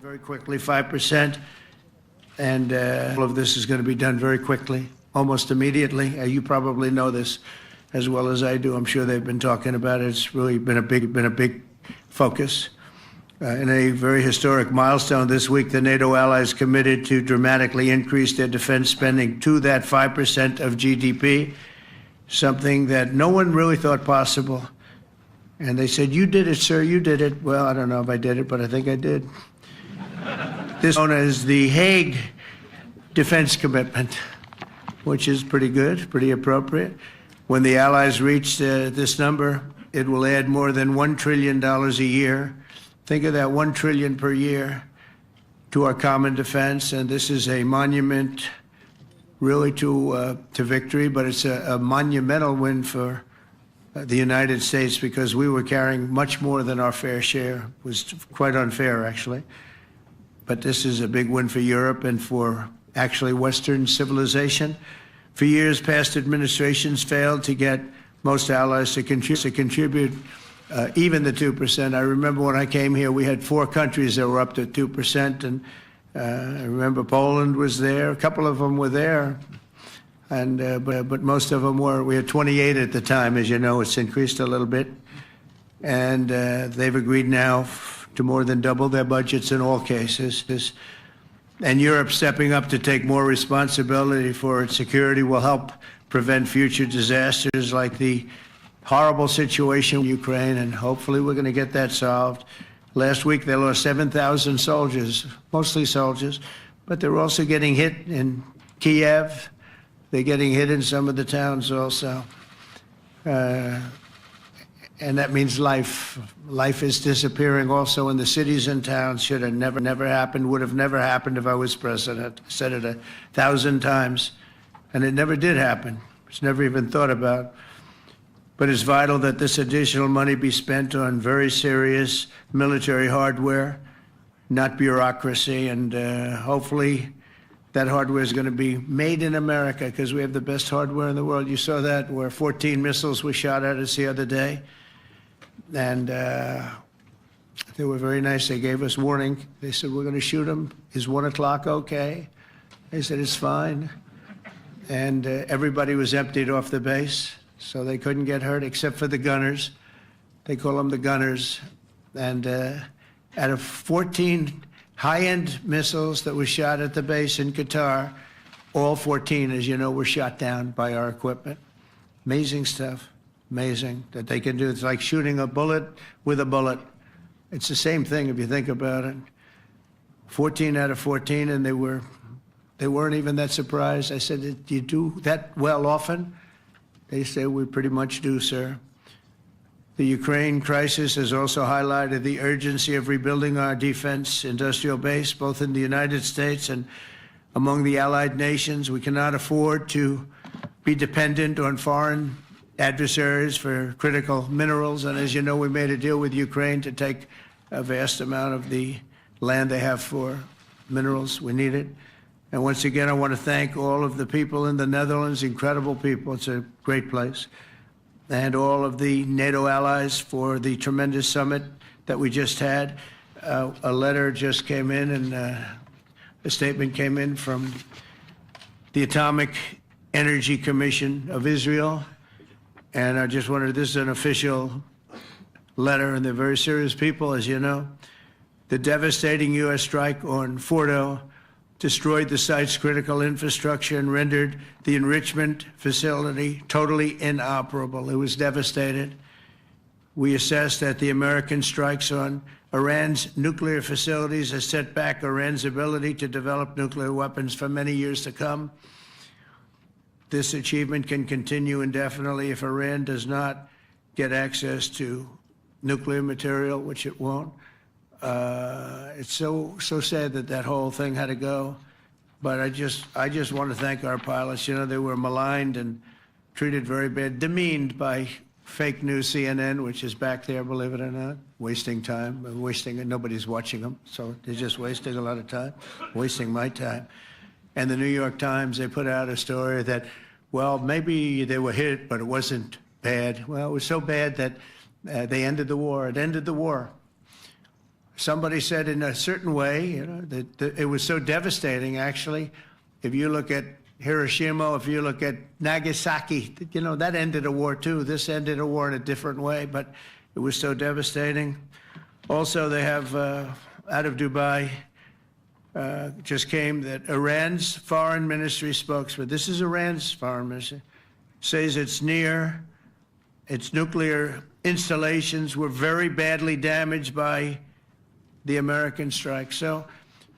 Very quickly, 5%, and all of this is going to be done very quickly, almost immediately. You probably know this as well as I do. I'm sure they've been talking about it. It's really been a big focus. In a very historic milestone this week, the NATO allies committed to dramatically increase their defense spending to that 5% of GDP, something that no one really thought possible. And they said, "You did it, sir, you did it." Well, I don't know if I did it, but I think I did. This is known as the Hague Defense Commitment, which is pretty good, pretty appropriate. When the allies reach this number, it will add more than $1 trillion a year. Think of that, $1 trillion per year to our common defense, and this is a monument really to victory, but it's a monumental win for the United States because we were carrying much more than our fair share. It was quite unfair, actually. But this is a big win for Europe and for actually Western civilization. For years, past administrations failed to get most allies to contribute even the 2%. I remember when I came here, we had 4 countries that were up to 2%, and I remember Poland was there. A couple of them were there, and but most of them were. We had 28 at the time, as you know. It's increased a little bit, and they've agreed now to more than double their budgets in all cases. And Europe stepping up to take more responsibility for its security will help prevent future disasters like the horrible situation in Ukraine, and hopefully we're going to get that solved. Last week they lost 7,000 soldiers, mostly soldiers, but they're also getting hit in Kiev. They're getting hit in some of the towns also. And that means life. Life is disappearing also in the cities and towns. Should have never happened, would have never happened if I was president. I said it 1,000 times, and it never did happen. It's never even thought about. But it's vital that this additional money be spent on very serious military hardware, not bureaucracy, and hopefully that hardware is going to be made in America because we have the best hardware in the world. You saw that where 14 missiles were shot at us the other day. And they were very nice. They gave us warning. They said, "We're going to shoot them. Is 1 o'clock okay?" They said, "It's fine." And everybody was emptied off the base, so they couldn't get hurt except for the gunners. They call them the gunners. And out of 14 high-end missiles that were shot at the base in Qatar, all 14, as you know, were shot down by our equipment. Amazing stuff. Amazing that they can do. It's like shooting a bullet with a bullet. It's the same thing if you think about it. 14 out of 14, and they weren't even that surprised. I said, "Do you do that well often?" They say, "We pretty much do, sir." The Ukraine crisis has also highlighted the urgency of rebuilding our defense industrial base, both in the United States and among the allied nations. We cannot afford to be dependent on foreign adversaries for critical minerals. And as you know, we made a deal with Ukraine to take a vast amount of the land they have for minerals. We need it. And once again, I want to thank all of the people in the Netherlands, incredible people. It's a great place. And all of the NATO allies for the tremendous summit that we just had. A letter just came in, and a statement came in from the Atomic Energy Commission of Israel. And I just wondered, this is an official letter, and they're very serious people, as you know. The devastating U.S. strike on Fordo destroyed the site's critical infrastructure and rendered the enrichment facility totally inoperable. It was devastated. We assess that the American strikes on Iran's nuclear facilities has set back Iran's ability to develop nuclear weapons for many years to come. This achievement can continue indefinitely if Iran does not get access to nuclear material, which it won't. It's so sad that that whole thing had to go. But I just want to thank our pilots. You know, they were maligned and treated very bad, demeaned by fake news CNN, which is back there, believe it or not, wasting time, nobody's watching them, so they're just wasting a lot of time, wasting my time. And the New York Times, they put out a story that, well, maybe they were hit, but it wasn't bad. Well, it was so bad that they ended the war. It ended the war. somebody said in a certain way, that it was so devastating, actually. If you look at Hiroshima, if you look at Nagasaki, that ended a war too. This ended a war in a different way, but it was so devastating. Also, they have, out of Dubai, just came that Iran's foreign ministry spokesman, this is Iran's foreign ministry, says it's near its nuclear installations were very badly damaged by the American strike. So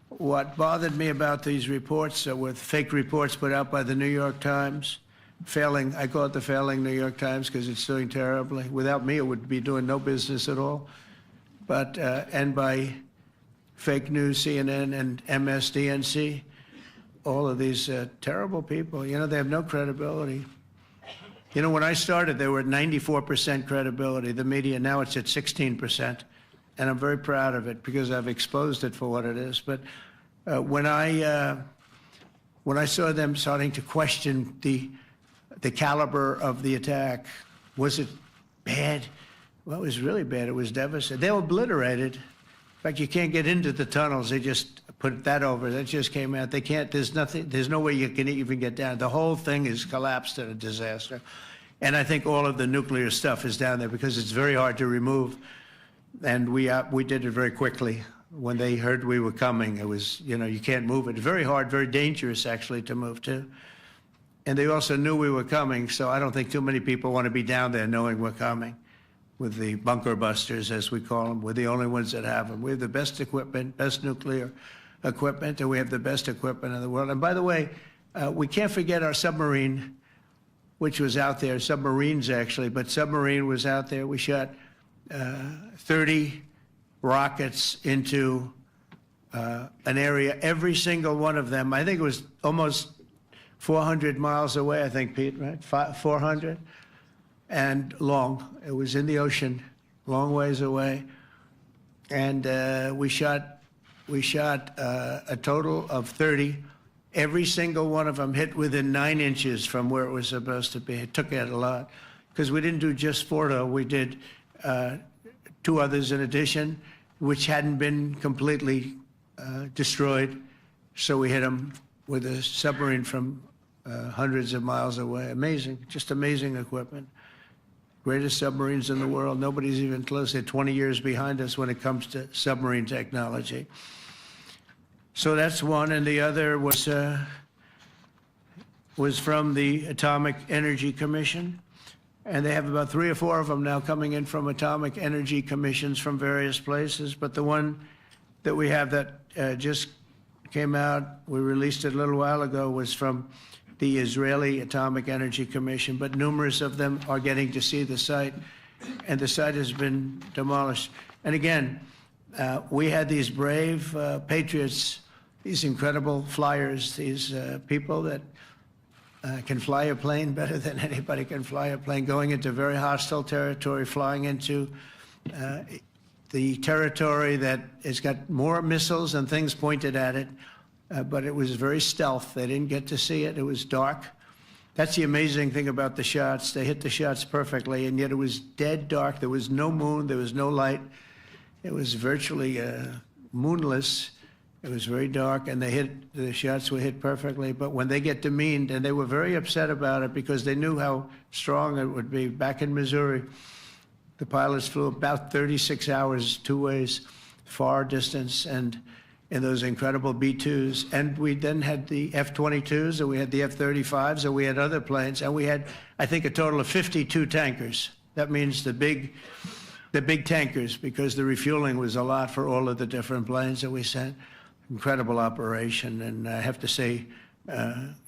what bothered me about these reports were fake reports put out by the New York Times, failing, I call it the failing New York Times because it's doing terribly. Without me, it would be doing no business at all. But, and by fake news, CNN and MSDNC, all of these terrible people, they have no credibility. When I started, they were at 94% credibility, the media. Now it's at 16%. And I'm very proud of it because I've exposed it for what it is. But when I saw them starting to question the caliber of the attack, was it bad? Well, it was really bad. It was devastating. They were obliterated. In fact, you can't get into the tunnels. They just put that over. That just came out. They can't, there's no way you can even get down. The whole thing is collapsed in a disaster. And I think all of the nuclear stuff is down there because it's very hard to remove. And we did it very quickly. When they heard we were coming, it was, you can't move it. It's very hard, very dangerous, actually, to move to. And they also knew we were coming, so I don't think too many people want to be down there knowing we're coming. With the bunker busters, as we call them, we're the only ones that have them. We have the best equipment, best nuclear equipment, and we have the best equipment in the world. And by the way, we can't forget our submarine, which was out there, submarines actually, but submarine was out there. We shot 30 rockets into an area, every single one of them. I think it was almost 400 miles away, I think, Pete, right? 400? And long. It was in the ocean, long ways away. And we shot a total of 30. Every single one of them hit within 9 inches from where it was supposed to be. It took out a lot because we didn't do just Fordo. We did 2 others in addition, which hadn't been completely destroyed. So we hit them with a submarine from hundreds of miles away. Amazing, just amazing equipment. Greatest submarines in the world. Nobody's even close. They're 20 years behind us when it comes to submarine technology. So that's one, and the other was from the Atomic Energy Commission, and they have about 3 or 4 of them now coming in from atomic energy commissions from various places. But the one that we have that just came out, we released it a little while ago, was from the Israeli Atomic Energy Commission, but numerous of them are getting to see the site, and the site has been demolished. And again, we had these brave patriots, these incredible flyers, these people that can fly a plane better than anybody can fly a plane, going into very hostile territory, flying into the territory that has got more missiles and things pointed at it. But it was very stealth. They didn't get to see it. It was dark. That's the amazing thing about the shots. They hit the shots perfectly, and yet it was dead dark. There was no moon. There was no light. It was virtually moonless. It was very dark, and the shots were hit perfectly. But when they get demeaned, and they were very upset about it because they knew how strong it would be. Back in Missouri, the pilots flew about 36 hours, 2 ways, far distance, and in those incredible B-2s. And we then had the F-22s, and we had the F-35s, and we had other planes, and we had, I think, a total of 52 tankers. That means the big tankers, because the refueling was a lot for all of the different planes that we sent. Incredible operation, and I have to say,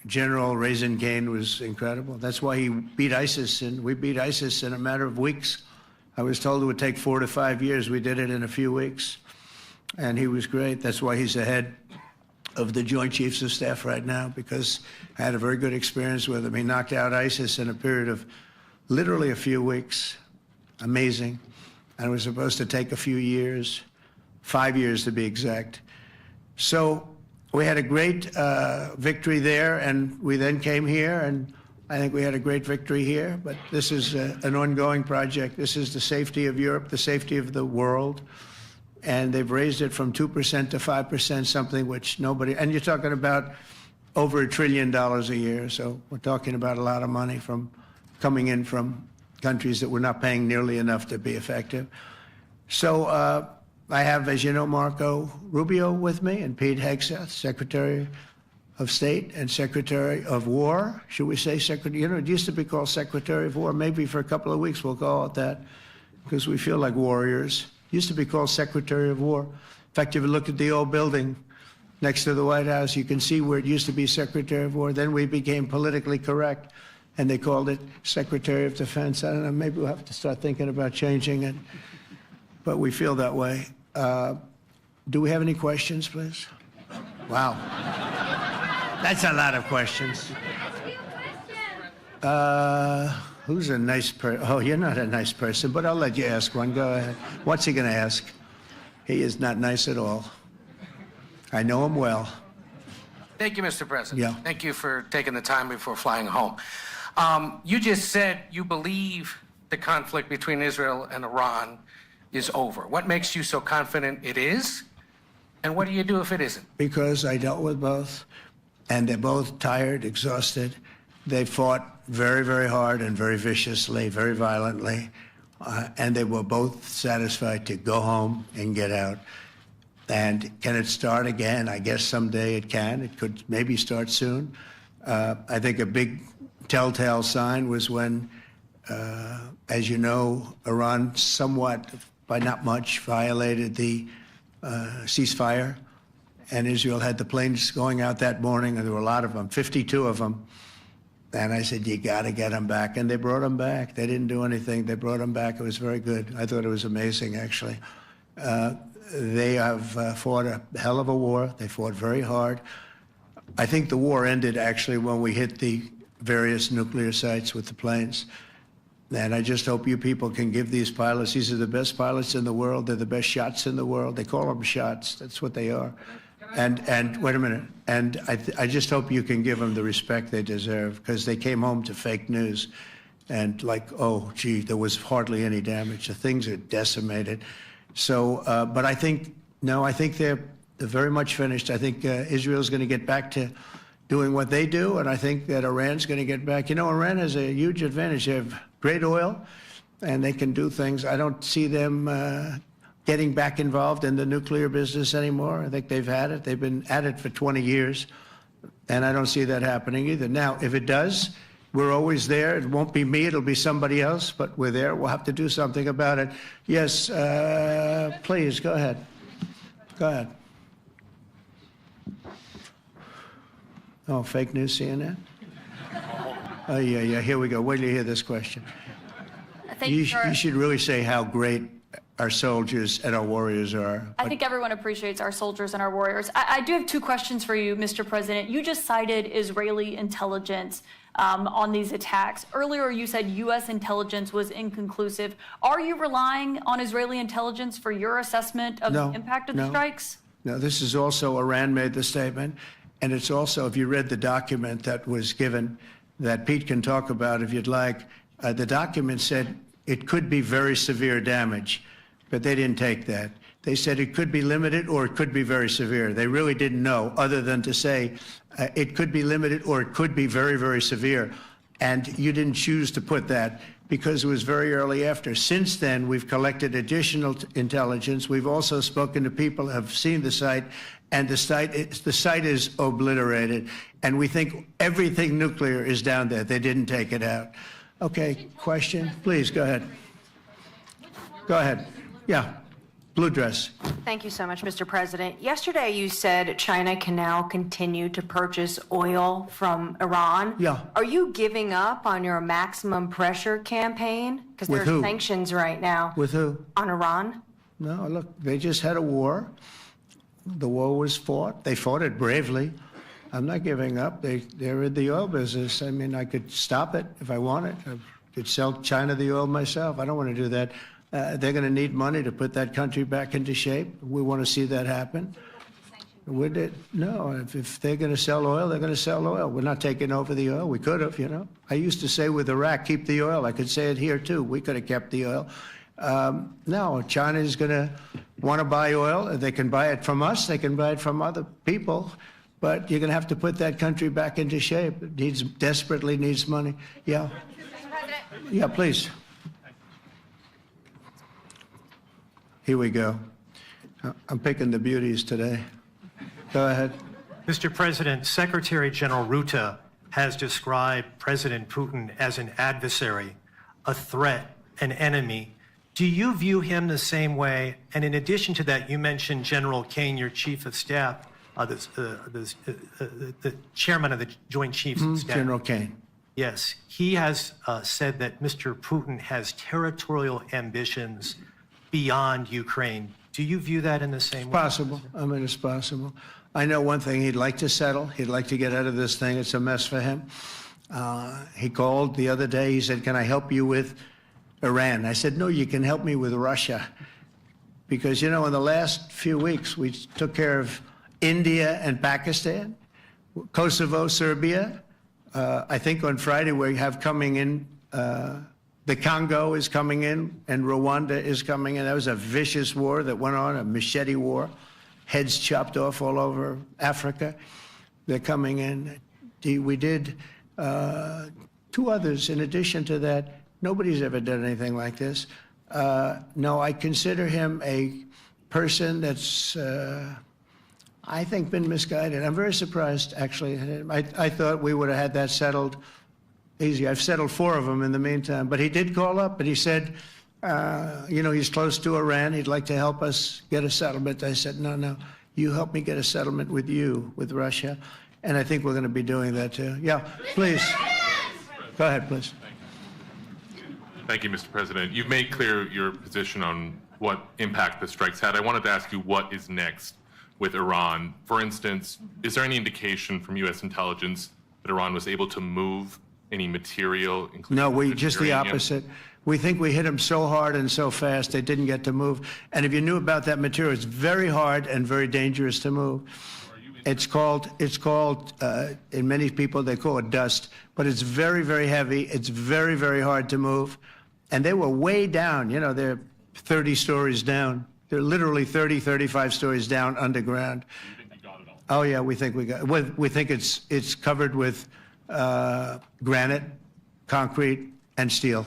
General Raisin Cain was incredible. That's why he beat ISIS, and we beat ISIS in a matter of weeks. I was told it would take 4 to 5 years. We did it in a few weeks. And he was great. That's why he's the head of the Joint Chiefs of Staff right now, because I had a very good experience with him. He knocked out ISIS in a period of literally a few weeks. Amazing. And it was supposed to take a few years, 5 years to be exact. So we had a great victory there, and we then came here, and I think we had a great victory here. But this is an ongoing project. This is the safety of Europe, the safety of the world. and they've raised it from 2% to 5%, something which nobody, and you're talking about over $1 trillion a year. So we're talking about a lot of money coming in from countries that we're not paying nearly enough to be effective. So I have, as you know, Marco Rubio with me, and Pete Hegseth, Secretary of State and Secretary of War. Should we say Secretary? You know, it used to be called Secretary of War. Maybe for a couple of weeks we'll call it that, because we feel like warriors. It used to be called Secretary of War. In fact, if you look at the old building next to the White House, you can see where it used to be Secretary of War. Then we became politically correct, and they called it Secretary of Defense. I don't know, maybe we'll have to start thinking about changing it, but we feel that way. Do we have any questions, please? Wow. That's a lot of questions. Who's a nice person? Oh, you're not a nice person, but I'll let you ask one. Go ahead. What's he going to ask? He is not nice at all. I know him well. Thank you, Mr. President. Yeah. Thank you for taking the time before flying home. You just said you believe the conflict between Israel and Iran is over. What makes you so confident it is? And what do you do if it isn't? Because I dealt with both, and they're both tired, exhausted. They fought very, very hard and very viciously, very violently, and they were both satisfied to go home and get out. And can it start again? I guess someday it can. It could maybe start soon. I think a big telltale sign was when, as you know, Iran somewhat, by not much, violated the ceasefire, and Israel had the planes going out that morning, and there were a lot of them, 52 of them. And I said, you got to get them back. And they brought them back. They didn't do anything. They brought them back. It was very good. I thought it was amazing, actually. They have fought a hell of a war. They fought very hard. I think the war ended, actually, when we hit the various nuclear sites with the planes. And I just hope you people can give these pilots, these are the best pilots in the world. They're the best shots in the world. They call them shots. That's what they are. And wait a minute. And I just hope you can give them the respect they deserve, because they came home to fake news. And like, oh, gee, there was hardly any damage. The things are decimated. So, but I think, no, I think they're very much finished. I think Israel's going to get back to doing what they do, and I think that Iran's going to get back. You know, Iran has a huge advantage. They have great oil, and they can do things. I don't see them getting back involved in the nuclear business anymore. I think they've had it. They've been at it for 20 years, and I don't see that happening either. Now, if it does, we're always there. It won't be me. It'll be somebody else, but we're there. We'll have to do something about it. Yes, please, go ahead. Go ahead. Oh, fake news, CNN? Oh, yeah, here we go. Wait till you hear this question. You should really say how great our soldiers and our warriors are. I think everyone appreciates our soldiers and our warriors. I do have two questions for you, Mr. President. You just cited Israeli intelligence on these attacks. Earlier, you said U.S. intelligence was inconclusive. Are you relying on Israeli intelligence for your assessment of the impact of the strikes? No, this is also, Iran made the statement. And it's also, if you read the document that was given, that Pete can talk about if you'd like, the document said it could be very severe damage, but they didn't take that. They said it could be limited or it could be very severe. They really didn't know, other than to say it could be limited or it could be very, very severe. And you didn't choose to put that because it was very early after. Since then, we've collected additional intelligence. We've also spoken to people who have seen the site, and the site is obliterated. And we think everything nuclear is down there. They didn't take it out. Okay, question? Please, go ahead. Go ahead. Yeah, blue dress. Thank you so much, Mr. President. Yesterday, you said China can now continue to purchase oil from Iran. Yeah. Are you giving up on your maximum pressure campaign? Because there are sanctions right now. With who? On Iran. No, look, they just had a war. The war was fought. They fought it bravely. I'm not giving up. They're in the oil business. I mean, I could stop it if I wanted. I could sell China the oil myself. I don't want to do that. They're going to need money to put that country back into shape. We want to see that happen. Would it? No, if they're going to sell oil, they're going to sell oil. We're not taking over the oil. We could have, you know. I used to say with Iraq, keep the oil. I could say it here, too. We could have kept the oil. No, China is going to want to buy oil. They can buy it from us. They can buy it from other people. But you're going to have to put that country back into shape. It desperately needs money. Yeah. Yeah, please. Here we go. I'm picking the beauties today. Go ahead. Mr. President, Secretary General Rutte has described President Putin as an adversary, a threat, an enemy. Do you view him the same way? And in addition to that, you mentioned General Kane, your chief of staff, the chairman of the Joint Chiefs of Staff. General Kane. Yes, he has said that Mr. Putin has territorial ambitions beyond Ukraine. Do you view that in the same way? Possible. I mean, it's possible. I know one thing, he'd like to settle. He'd like to get out of this thing. It's a mess for him. He called the other day. He said, can I help you with Iran? I said, no, you can help me with Russia. Because, you know, in the last few weeks, we took care of India and Pakistan, Kosovo, Serbia. I think on Friday we have coming in, the Congo is coming in, and Rwanda is coming in. That was a vicious war that went on, a machete war. Heads chopped off all over Africa. They're coming in. We did 2 others in addition to that. Nobody's ever done anything like this. No, I consider him a person that's, I think, been misguided. I'm very surprised, actually. I thought we would have had that settled easy. I've settled 4 of them in the meantime. But he did call up, and he said, you know, he's close to Iran. He'd like to help us get a settlement. I said, no, no, you help me get a settlement with you, with Russia. And I think we're going to be doing that, too. Yeah, please. Go ahead, please. Thank you, Mr. President. You've made clear your position on what impact the strikes had. I wanted to ask you what is next with Iran. For instance, is there any indication from U.S. intelligence that Iran was able to move any material? No, just the opposite. We think we hit them so hard and so fast they didn't get to move. And if you knew about that material, it's very hard and very dangerous to move. It's called, in many people, they call it dust, but it's very, very heavy. It's very, very hard to move. And they were way down, you know, they're 30 stories down. They're literally 30, 35 stories down underground. You think you got it all? Oh yeah, we think we got it. We think it's covered with granite, concrete, and steel.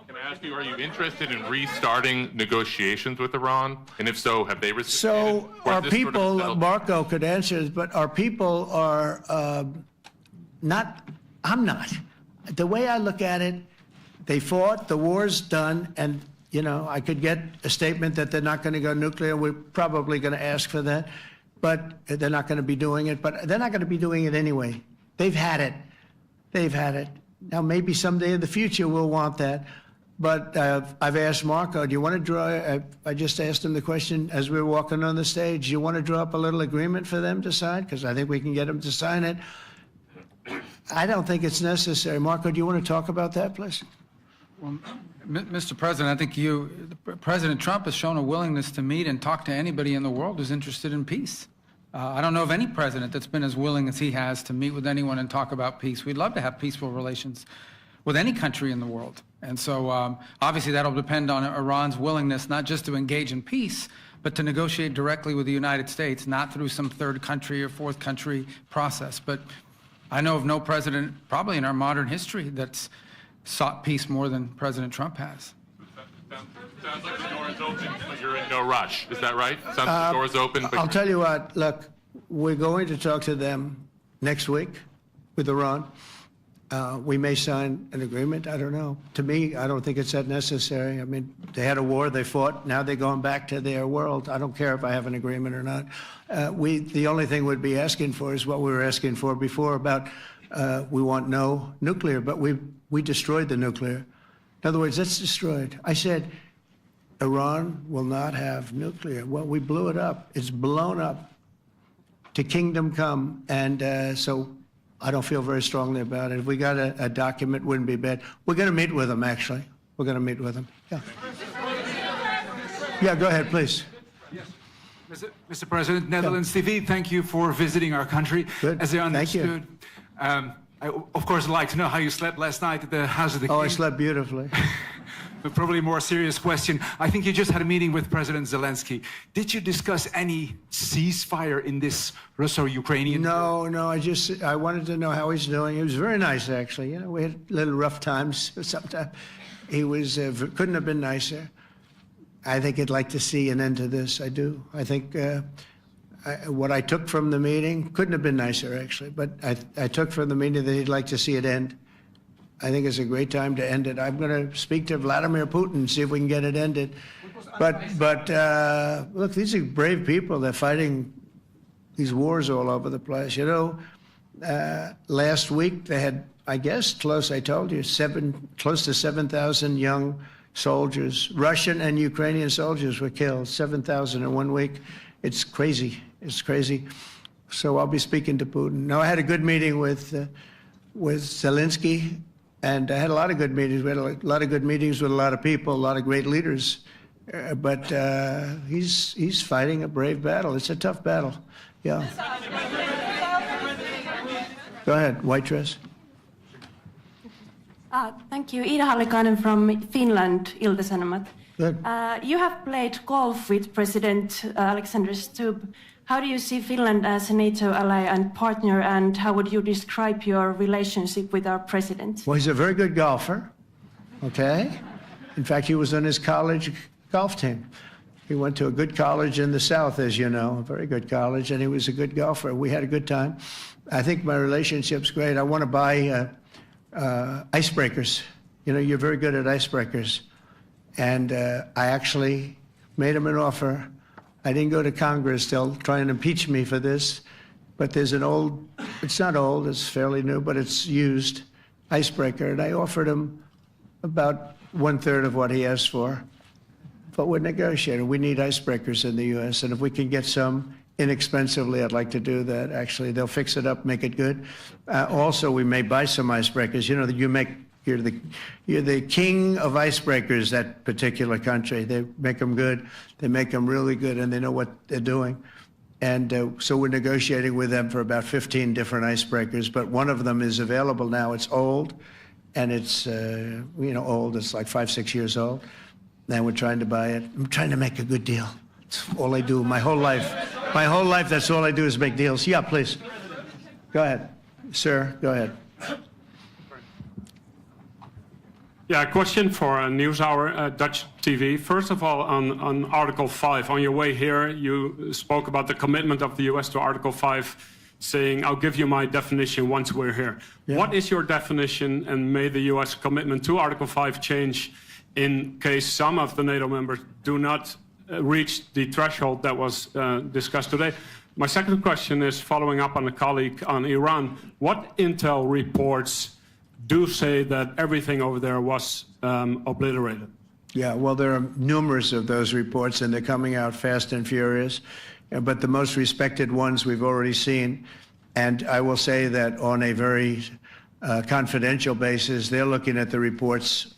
Can I ask you, are you interested in restarting negotiations with Iran? And if so, have they received? So our people, Marco could answer this, but our people are not, I'm not. The way I look at it, they fought, the war's done, and, you know, I could get a statement that they're not going to go nuclear. We're probably going to ask for that, but they're not going to be doing it. But they're not going to be doing it anyway. They've had it. They've had it. Now, maybe someday in the future we'll want that. But I've asked Marco, do you want to draw, I just asked him the question as we were walking on the stage, do you want to draw up a little agreement for them to sign? Because I think we can get them to sign it. I don't think it's necessary. Marco, do you want to talk about that, please? Well, Mr. President, I think President Trump has shown a willingness to meet and talk to anybody in the world who's interested in peace. I don't know of any president that's been as willing as he has to meet with anyone and talk about peace. We'd love to have peaceful relations with any country in the world. And so obviously that'll depend on Iran's willingness not just to engage in peace, but to negotiate directly with the United States, not through some third country or fourth country process. But I know of no president, probably in our modern history, that's sought peace more than President Trump has. Sounds like the door is open, but you're in no rush. Is that right? Sounds like the door is open, but I'll tell you what, look, we're going to talk to them next week with Iran. We may sign an agreement. I don't know. To me, I don't think it's that necessary. I mean, they had a war, they fought. Now they're going back to their world. I don't care if I have an agreement or not. The only thing we'd be asking for is what we were asking for before about we want no nuclear, but we destroyed the nuclear. In other words, it's destroyed. I said, Iran will not have nuclear. Well, we blew it up. It's blown up to kingdom come. And so I don't feel very strongly about it. If we got a document, wouldn't be bad. We're going to meet with them, actually. We're going to meet with them. Yeah. Yeah, go ahead, please. Yes. Mr. President, Netherlands TV, thank you for visiting our country. Good. As I Thank you. understood, I, of course, like to know how you slept last night at the House of the King. Oh, I slept beautifully. But probably a more serious question. I think you just had a meeting with President Zelensky. Did you discuss any ceasefire in this Russo-Ukrainian? No, I wanted to know how he's doing. He was very nice, actually. You know, we had little rough times sometimes. He was, couldn't have been nicer. I think he'd like to see an end to this. I do. I think what I took from the meeting couldn't have been nicer, actually. But I took from the meeting that he'd like to see it end. I think it's a great time to end it. I'm going to speak to Vladimir Putin and see if we can get it ended. But look, these are brave people. They're fighting these wars all over the place. You know, last week they had, I guess, I told you, close to 7,000 young soldiers, Russian and Ukrainian soldiers were killed, 7,000 in 1 week. It's crazy. It's crazy. So I'll be speaking to Putin. No, I had a good meeting with Zelensky. And I had a lot of good meetings. We had a lot of good meetings with a lot of people, a lot of great leaders. But he's fighting a brave battle. It's a tough battle. Yeah. Go ahead, white dress. Thank you. Ida Hallikainen from Finland, Ilta-Sanomat. Good. You have played golf with President Alexander Stubb. How do you see Finland as a NATO ally and partner, and how would you describe your relationship with our president? Well, he's a very good golfer, okay? In fact, he was on his college golf team. He went to a good college in the South, as you know, a very good college, and he was a good golfer. We had a good time. I think my relationship's great. I want to buy icebreakers. You know, you're very good at icebreakers. And I actually made him an offer. I didn't go to Congress. They'll try and impeach me for this. But there's an old, it's not old, it's fairly new, but it's used icebreaker. And I offered him about 1/3 of what he asked for. But we're negotiating. We need icebreakers in the U.S. And if we can get some inexpensively, I'd like to do that. Actually, they'll fix it up, make it good. Also, we may buy some icebreakers. You know, that you're the king of icebreakers, that particular country. They make them good. They make them really good, and they know what they're doing. And so we're negotiating with them for about 15 different icebreakers, but one of them is available now. It's old, and it's, old. It's like 5-6 years old. And we're trying to buy it. I'm trying to make a good deal. It's all I do my whole life. My whole life, that's all I do is make deals. Yeah, please. Go ahead. Sir, go ahead. Yeah, a question for NewsHour, Dutch TV. First of all, on Article 5, on your way here, you spoke about the commitment of the U.S. to Article 5, saying, I'll give you my definition once we're here. Yeah. What is your definition, and may the U.S. commitment to Article 5 change in case some of the NATO members do not reach the threshold that was discussed today? My second question is following up on a colleague on Iran. What intel reports do say that everything over there was obliterated? Yeah, well, there are numerous of those reports, and they're coming out fast and furious. But the most respected ones we've already seen. And I will say that on a very confidential basis, they're looking at the reports,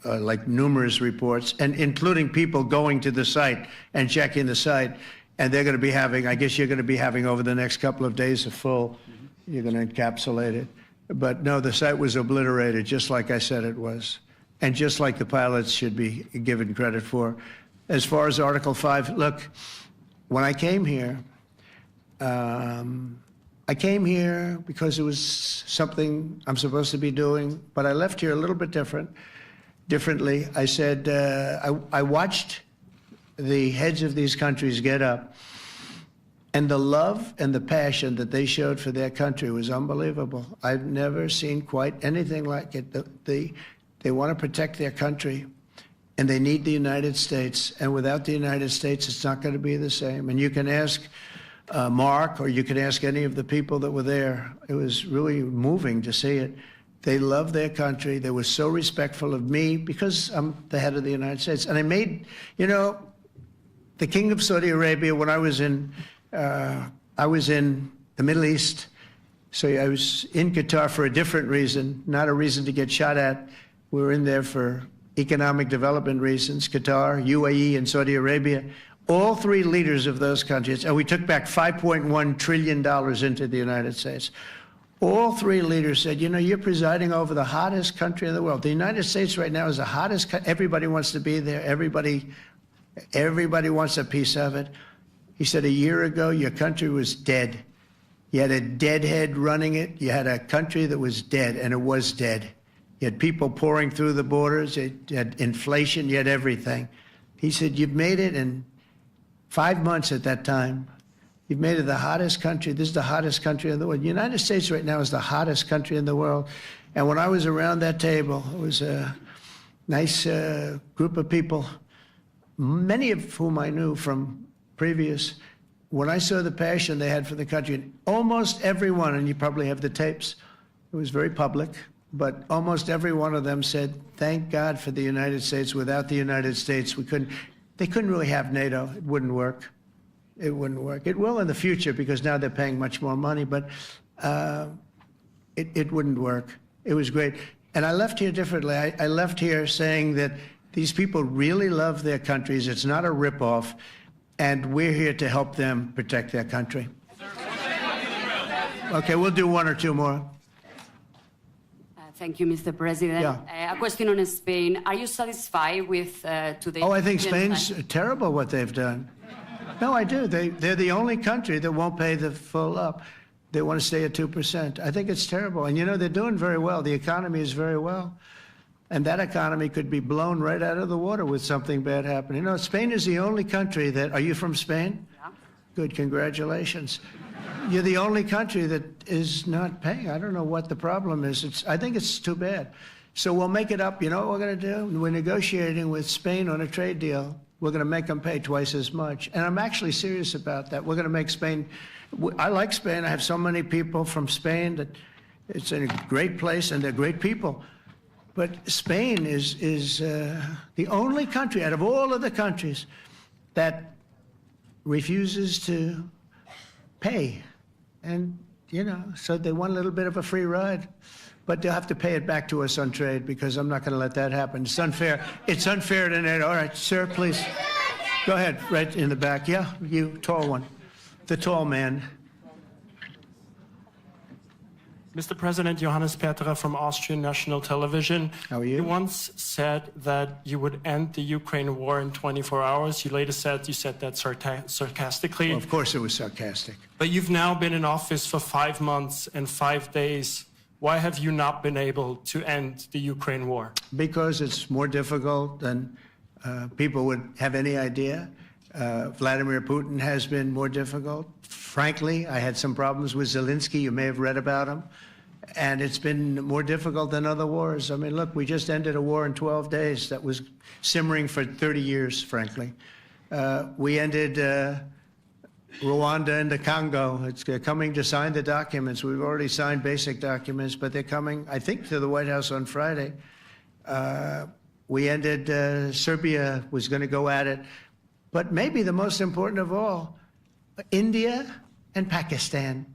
like numerous reports, and including people going to the site and checking the site. And they're going to be having, I guess you're going to be having over the next couple of days a full, you're going to encapsulate it. But no, the site was obliterated, just like I said it was, and just like the pilots should be given credit for. As far as Article 5, look, when I came here because it was something I'm supposed to be doing, but I left here a little bit differently. I said, I watched the heads of these countries get up, and the love and the passion that they showed for their country was unbelievable. I've never seen quite anything like it. They want to protect their country, and they need the United States. And without the United States, it's not going to be the same. And you can ask Mark, or you can ask any of the people that were there. It was really moving to see it. They love their country. They were so respectful of me because I'm the head of the United States. And I made, the King of Saudi Arabia, when I was in the Middle East, so I was in Qatar for a different reason, not a reason to get shot at. We were in there for economic development reasons, Qatar, UAE, and Saudi Arabia. All three leaders of those countries, and we took back $5.1 trillion into the United States. All three leaders said, you know, you're presiding over the hottest country in the world. The United States right now is the hottest. Everybody wants to be there. Everybody wants a piece of it. He said, a year ago, your country was dead. You had a deadhead running it. You had a country that was dead, and it was dead. You had people pouring through the borders. You had inflation. You had everything. He said, you've made it in 5 months at that time. You've made it the hottest country. This is the hottest country in the world. The United States right now is the hottest country in the world. And when I was around that table, it was a nice group of people, many of whom I knew from previous. When I saw the passion they had for the country, and almost everyone, and you probably have the tapes, it was very public, but almost every one of them said, thank God for the United States. Without the United States, they couldn't really have NATO. It wouldn't work. It wouldn't work. It will in the future because now they're paying much more money, but it wouldn't work. It was great. And I left here differently. I left here saying that these people really love their countries. It's not a ripoff, and we're here to help them protect their country. Okay, we'll do one or two more. Thank you, Mr. President. Yeah. A question on Spain. Are you satisfied with today's... Oh, I think Spain's terrible what they've done. No, I do. They're the only country that won't pay the full up. They want to stay at 2%. I think it's terrible. And, you know, they're doing very well. The economy is very well. And that economy could be blown right out of the water with something bad happening. You know, Spain is the only country that... Are you from Spain? Yeah. Good, congratulations. You're the only country that is not paying. I don't know what the problem is. I think it's too bad. So we'll make it up. You know what we're going to do? We're negotiating with Spain on a trade deal. We're going to make them pay twice as much. And I'm actually serious about that. We're going to make Spain... I like Spain. I have so many people from Spain that it's a great place and they're great people. But Spain is the only country out of all of the countries that refuses to pay. And, you know, so they want a little bit of a free ride. But they'll have to pay it back to us on trade because I'm not going to let that happen. It's unfair. It's unfair to NATO. All right, sir, please. Go ahead, right in the back. Yeah, you, tall one. The tall man. Mr. President, Johannes Petra from Austrian National Television. How are you? You once said that you would end the Ukraine war in 24 hours. You later said you said that sarcastically. Well, of course it was sarcastic. But you've now been in office for 5 months and 5 days. Why have you not been able to end the Ukraine war? Because it's more difficult than people would have any idea. Vladimir Putin has been more difficult. Frankly, I had some problems with Zelensky. You may have read about him. And it's been more difficult than other wars. I mean, look, we just ended a war in 12 days that was simmering for 30 years, frankly. We ended Rwanda and the Congo. It's coming to sign the documents. We've already signed basic documents, but they're coming, I think, to the White House on Friday. We ended, Serbia was going to go at it. But maybe the most important of all, India and Pakistan.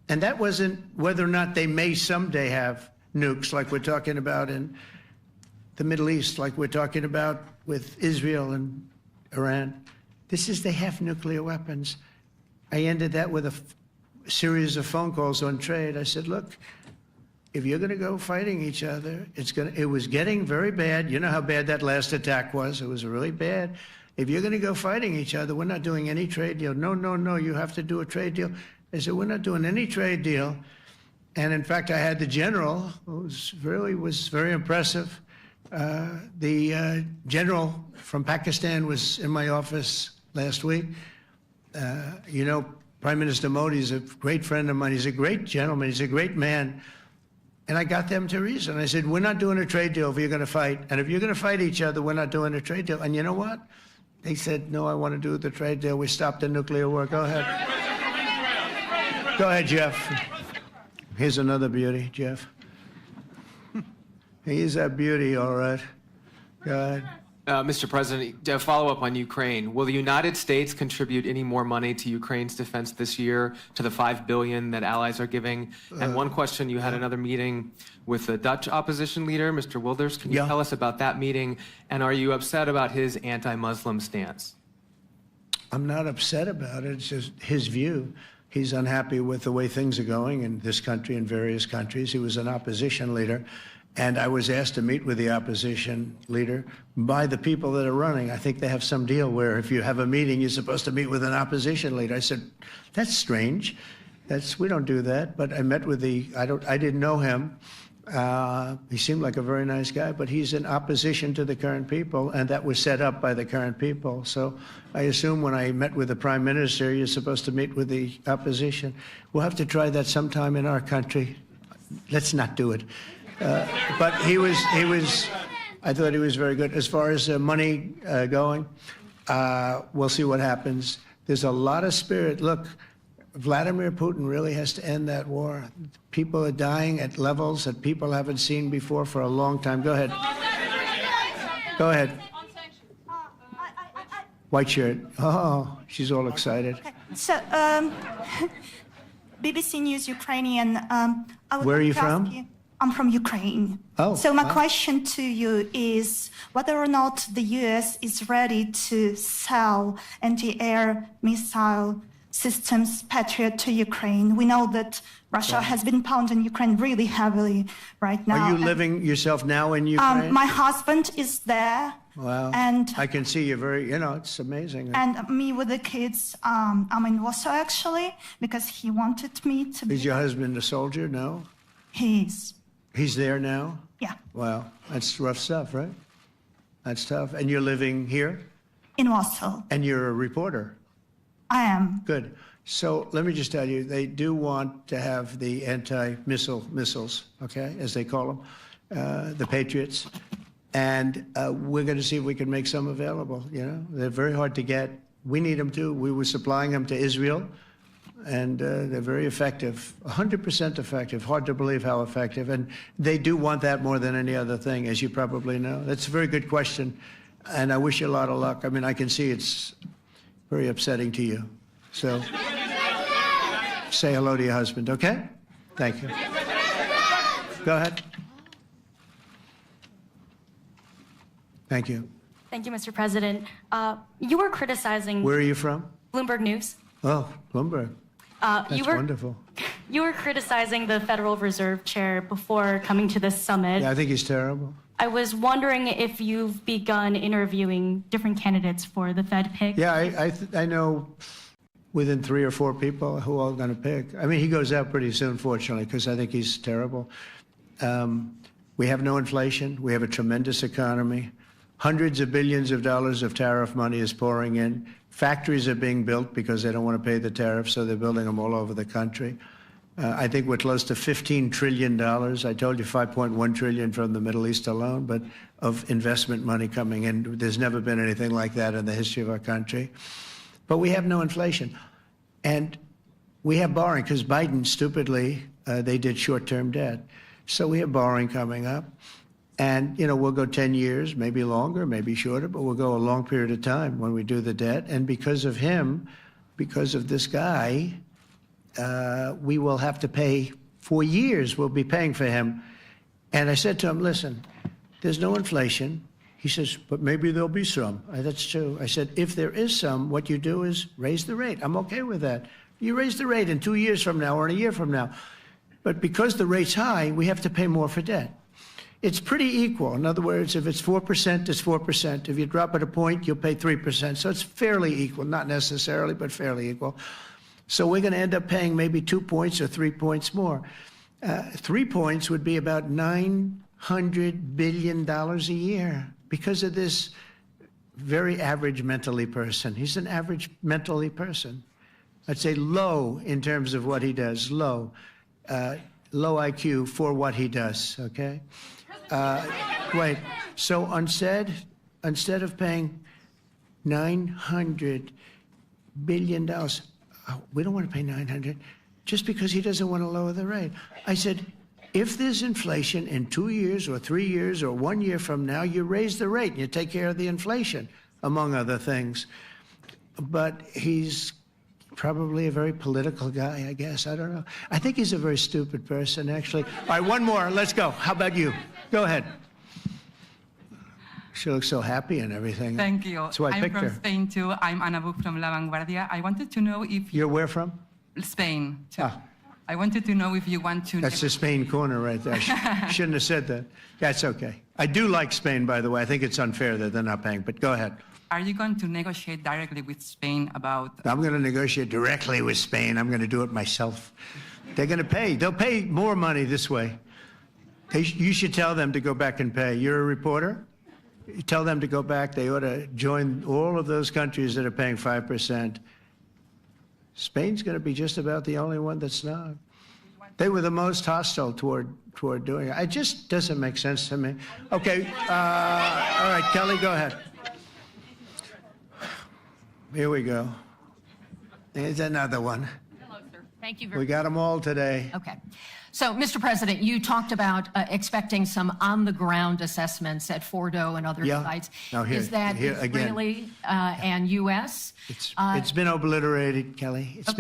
And that wasn't whether or not they may someday have nukes like we're talking about in the Middle East, like we're talking about with Israel and Iran. This is they have nuclear weapons. I ended that with a series of phone calls on trade. I said, look, if you're going to go fighting each other, it was getting very bad. You know how bad that last attack was. It was really bad. If you're going to go fighting each other, we're not doing any trade deal. No, no, no, you have to do a trade deal. I said, we're not doing any trade deal. And in fact, I had the general, who was very impressive. The general from Pakistan was in my office last week. You know, Prime Minister Modi is a great friend of mine. He's a great gentleman. He's a great man. And I got them to reason. I said, we're not doing a trade deal if you're going to fight. And if you're going to fight each other, we're not doing a trade deal. And you know what? They said, no, I want to do the trade deal. We stopped the nuclear war. Go ahead. Go ahead, Jeff. Here's another beauty, Jeff. He's a beauty, all right. Go ahead. Mr. President, to follow up on Ukraine, will the United States contribute any more money to Ukraine's defense this year to the $5 billion that allies are giving? And one question, you had another meeting with the Dutch opposition leader, Mr. Wilders. Can you tell us about that meeting? And are you upset about his anti-Muslim stance? I'm not upset about it. It's just his view. He's unhappy with the way things are going in this country and various countries. He was an opposition leader, and I was asked to meet with the opposition leader by the people that are running. I think they have some deal where if you have a meeting, you're supposed to meet with an opposition leader. I said, that's strange. We don't do that. But I met with I didn't know him. He seemed like a very nice guy, but he's in opposition to the current people, and that was set up by the current people. So I assume when I met with the Prime Minister, you're supposed to meet with the opposition. We'll have to try that sometime in our country. Let's not do it. But I thought he was very good. As far as money going, we'll see what happens. There's a lot of spirit. Look, Vladimir Putin really has to end that war. People are dying at levels that people haven't seen before for a long time. Go ahead. Go ahead. White shirt. Oh, she's all excited. Okay. So, BBC News Ukrainian. Where are you from? I'm from Ukraine. Oh. So my question to you is whether or not the U.S. is ready to sell anti-air missile systems Patriot to Ukraine. We know that Russia has been pounding Ukraine really heavily right now. Are you living yourself now in Ukraine? My husband is there. Wow. And I can see you're very, it's amazing. And me with the kids, I'm in Warsaw actually, because he wanted me to be. Is your husband a soldier? No? He's there now? Yeah. Wow. That's rough stuff, right? That's tough. And you're living here? In Warsaw. And you're a reporter? I am. Good. So let me just tell you, they do want to have the missiles, okay, as they call them, the Patriots. And we're going to see if we can make some available, They're very hard to get. We need them too. We were supplying them to Israel, and they're very effective, 100% effective. Hard to believe how effective. And they do want that more than any other thing, as you probably know. That's a very good question, and I wish you a lot of luck. I mean, I can see it's very upsetting to you. So say hello to your husband, okay? Thank you. Go ahead. Thank you. Thank you, Mr. President. You were criticizing... Where are you from? Bloomberg News. Oh, Bloomberg. That's wonderful. You were criticizing the Federal Reserve Chair before coming to this summit. Yeah, I think he's terrible. I was wondering if you've begun interviewing different candidates for the Fed pick. Yeah, I know within 3 or 4 people who are going to pick. I mean, he goes out pretty soon, fortunately, because I think he's terrible. We have no inflation. We have a tremendous economy. Hundreds of billions of dollars of tariff money is pouring in. Factories are being built because they don't want to pay the tariffs, so they're building them all over the country. I think we're close to $15 trillion. I told you $5.1 trillion from the Middle East alone, but of investment money coming in. There's never been anything like that in the history of our country. But we have no inflation. And we have borrowing because Biden, stupidly, they did short-term debt. So we have borrowing coming up. And, we'll go 10 years, maybe longer, maybe shorter, but we'll go a long period of time when we do the debt. And because of him, because of this guy, we will have to pay for years. We'll be paying for him. And I said to him, listen, there's no inflation. He says, but maybe there'll be some. That's true. I said, if there is some, what you do is raise the rate. I'm okay with that. You raise the rate in 2 years from now or in a year from now. But because the rate's high, we have to pay more for debt. It's pretty equal. In other words, if it's 4%, it's 4%. If you drop it a point, you'll pay 3%. So it's fairly equal, not necessarily, but fairly equal. So we're going to end up paying maybe 2 points or 3 points more. 3 points would be about $900 billion a year because of this very average mentally person. He's an average mentally person. I'd say low in terms of what he does, low. Low IQ for what he does, okay? Wait, so instead of paying $900 billion, we don't want to pay 900 just because he doesn't want to lower the rate. I said, if there's inflation in 2 years or 3 years or 1 year from now, you raise the rate and you take care of the inflation, among other things. But he's probably a very political guy, I guess. I don't know. I think he's a very stupid person, actually. All right, one more. Let's go. How about you? Go ahead. She looks so happy and everything. Thank you. That's why I picked her. I'm from Spain, too. I'm Ana Buch from La Vanguardia. I wanted to know if... You're where from? Spain. So Ah. I wanted to know if you want to. That's the Spain corner right there. Shouldn't have said that. That's okay. I do like Spain, by the way. I think it's unfair that they're not paying, but go ahead. Are you going to negotiate directly with Spain about? I'm going to negotiate directly with Spain. I'm going to do it myself. They're going to pay. They'll pay more money this way. You should tell them to go back and pay. You're a reporter? You tell them to go back. They ought to join all of those countries that are paying 5%. Spain's going to be just about the only one that's not. They were the most hostile toward doing it. It just doesn't make sense to me. Okay, all right, Kelly, go ahead. Here we go. There's another one. Hello, sir. Thank you We very much. got them all today. Okay. So, Mr. President, you talked about expecting some on-the-ground assessments at Fordo and other Yeah. sites. Now here- Is that here again. Israeli and U.S.? It's been obliterated, Kelly. It's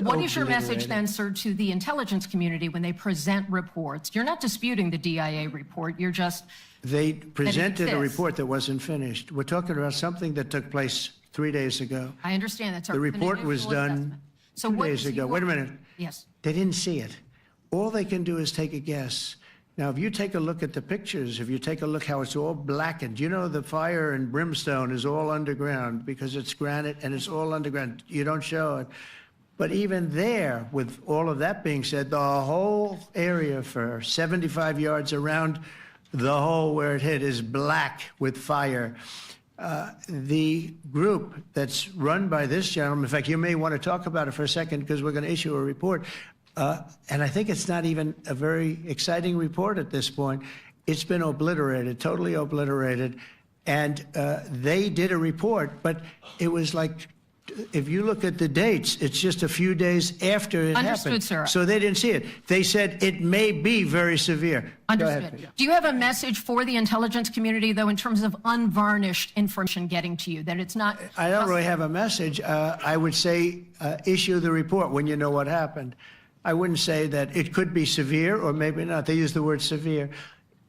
What is your message obliterated. then, sir, to the intelligence community when they present reports? You're not disputing the DIA report. You're just They presented a exists. report that wasn't finished. We're talking about something that took place 3 days ago. I understand that's The report was initial done assessment. So 2 what days is ago. your- Wait a minute. Yes. They didn't see it. All they can do is take a guess. Now, if you take a look at the pictures, if you take a look how it's all blackened, you know the fire and brimstone is all underground because it's granite and it's all underground. You don't show it. But even there, with all of that being said, the whole area for 75 yards around the hole where it hit is black with fire. The group that's run by this gentleman, in fact, you may want to talk about it for a second because we're going to issue a report. And I think it's not even a very exciting report at this point. It's been obliterated, totally obliterated. And they did a report, but it was like, if you look at the dates, it's just a few days after it Understood, happened. sir. So they didn't see it. They said it may be very severe. Go Understood. ahead. Do you have a message for the intelligence community, though, in terms of unvarnished information getting to you, that it's not... I don't really have a message. I would say issue the report when you know what happened. I wouldn't say that it could be severe or maybe not. They use the word severe.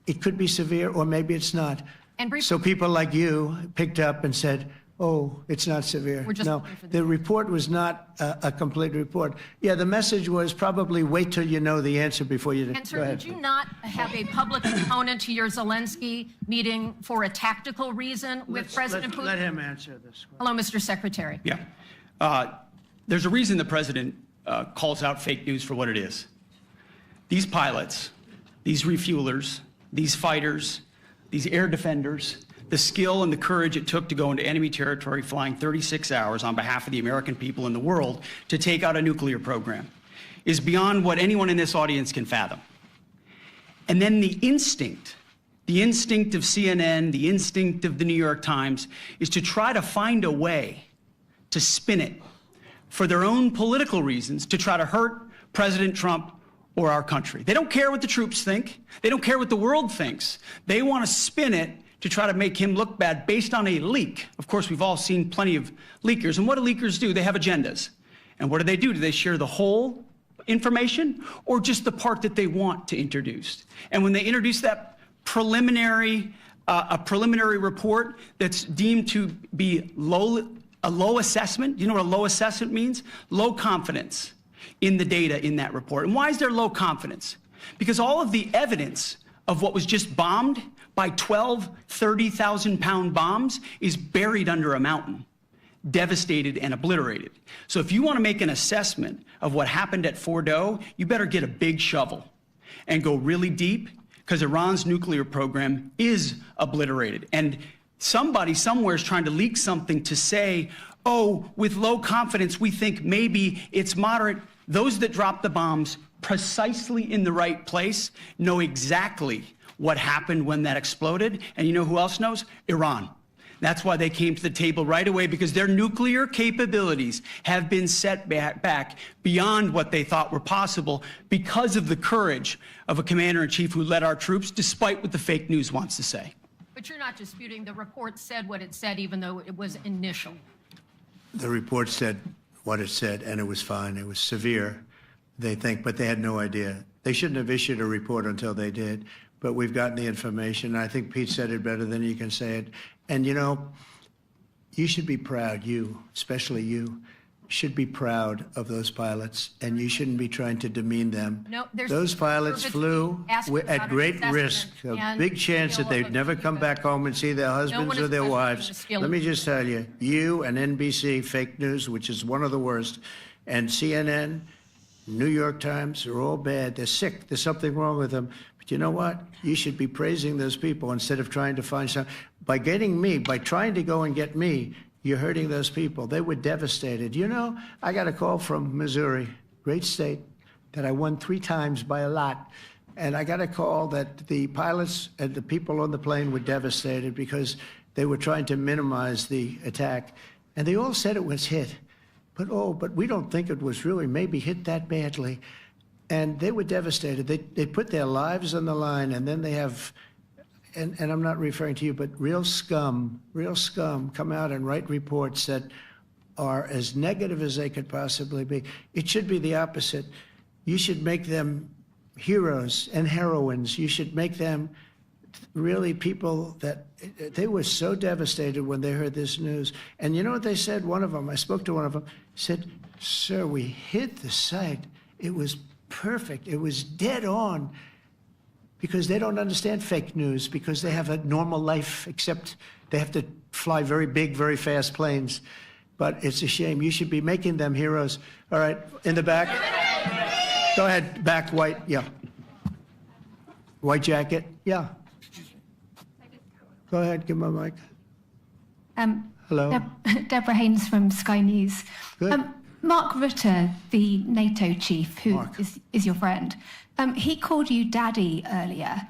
It could be severe or maybe it's not. And briefly- So people like you picked up and said, oh, it's not severe. We're just No, looking for the- the report was not a complete report. Yeah, the message was probably wait till you know the answer before you... And, Go sir, ahead. did you not have a public component to your Zelensky meeting for a tactical reason with President Putin? Let him answer this one. Hello, Mr. Secretary. Yeah. There's a reason the president calls out fake news for what it is. These pilots, these refuelers, these fighters, these air defenders, the skill and the courage it took to go into enemy territory flying 36 hours on behalf of the American people and the world to take out a nuclear program is beyond what anyone in this audience can fathom. And then the instinct of CNN, the instinct of the New York Times is to try to find a way to spin it for their own political reasons to try to hurt President Trump or our country. They don't care what the troops think. They don't care what the world thinks. They want to spin it to try to make him look bad based on a leak. Of course, we've all seen plenty of leakers. And what do leakers do? They have agendas. And what do? Do they share the whole information or just the part that they want to introduce? And when they introduce that preliminary report that's deemed to be a low assessment, you know what a low assessment means? Low confidence in the data in that report. And why is there low confidence? Because all of the evidence of what was just bombed by 12 30,000-pound bombs is buried under a mountain, devastated and obliterated. So if you want to make an assessment of what happened at Fordo, you better get a big shovel and go really deep, because Iran's nuclear program is obliterated. And somebody somewhere is trying to leak something to say, oh, with low confidence, we think maybe it's moderate. Those that dropped the bombs precisely in the right place know exactly what happened when that exploded. And you know who else knows? Iran. That's why they came to the table right away, because their nuclear capabilities have been set back beyond what they thought were possible because of the courage of a commander-in-chief who led our troops, despite what the fake news wants to say. But you're not disputing the report said what it said, even though it was initial. The report said what it said, and it was fine. It was severe, they think, but they had no idea. They shouldn't have issued a report until they did, but we've gotten the information. I think Pete said it better than you can say it. And, you know, you should be proud, you, especially you, should be proud of those pilots, and you shouldn't be trying to demean them. No, there's Those pilots flew at great risk, a big chance that they'd never come back home and see their husbands or their wives. Let me just tell you, you and NBC, fake news, which is one of the worst, and CNN, New York Times, are all bad. They're sick. There's something wrong with them. But you know what? You should be praising those people instead of trying to find some. By trying to go and get me, you're hurting those people. They were devastated. You know, I got a call from Missouri, great state, that I won 3 times by a lot. And I got a call that the pilots and the people on the plane were devastated because they were trying to minimize the attack. And they all said it was hit. But we don't think it was really maybe hit that badly. And they were devastated. They put their lives on the line, and then they have, and I'm not referring to you, but real scum come out and write reports that are as negative as they could possibly be. It should be the opposite. You should make them heroes and heroines. You should make them really people that they were so devastated when they heard this news. And you know what they said? One of them, I spoke to one of them, said, "Sir, we hit the site. It was perfect. It was dead on." Because they don't understand fake news, because they have a normal life, except they have to fly very big, very fast planes. But it's a shame. You should be making them heroes. All right, in the back. Go ahead, back, white, yeah. White jacket, yeah. Go ahead, give my mic. Hello. Deborah Haynes from Sky News. Good. Mark Rutte, the NATO chief, who is your friend, he called you daddy earlier.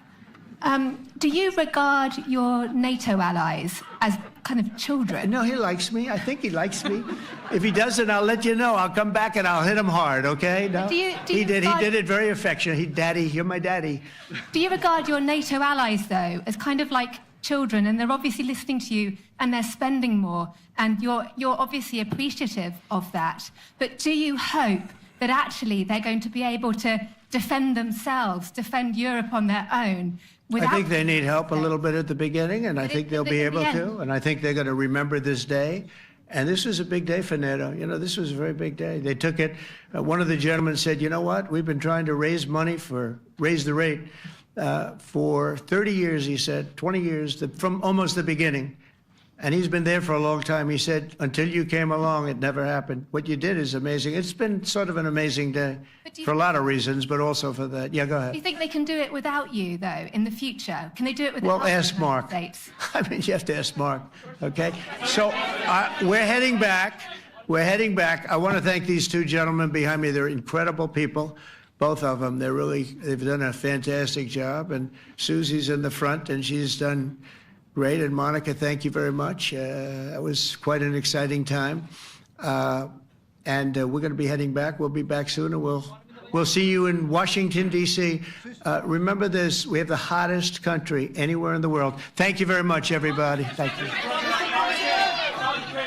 Do you regard your NATO allies as kind of children? No, he likes me. I think he likes me. If he doesn't, I'll let you know. I'll come back and I'll hit him hard, okay? No? He did it very affectionately. Daddy, you're my daddy. Do you regard your NATO allies, though, as kind of like children, and they're obviously listening to you and they're spending more, and you're obviously appreciative of that, but do you hope that actually they're going to be able to defend themselves, defend Europe on their own? I think they need help a little bit at the beginning, and I think they'll be able to, and I think they're going to remember this day. And this was a big day for NATO. You know, this was a very big day. They took it. One of the gentlemen said, "You know what? We've been trying to raise the rate for 30 years," he said, 20 years, from almost the beginning. And he's been there for a long time. He said, "Until you came along, it never happened. What you did is amazing." It's been sort of an amazing day for a lot of reasons, but also for that. Yeah, go ahead. Do you think they can do it without you, though, in the future? Can they do it without Well, ask Mark. I mean, you have to ask Mark, okay? So we're heading back. I want to thank these 2 gentlemen behind me. They're incredible people, both of them. They've done a fantastic job. And Susie's in the front, and she's done great. And Monica, thank you very much. It was quite an exciting time. And we're going to be heading back. We'll be back soon, and we'll see you in Washington, D.C. Remember this, we have the hottest country anywhere in the world. Thank you very much, everybody. Thank you.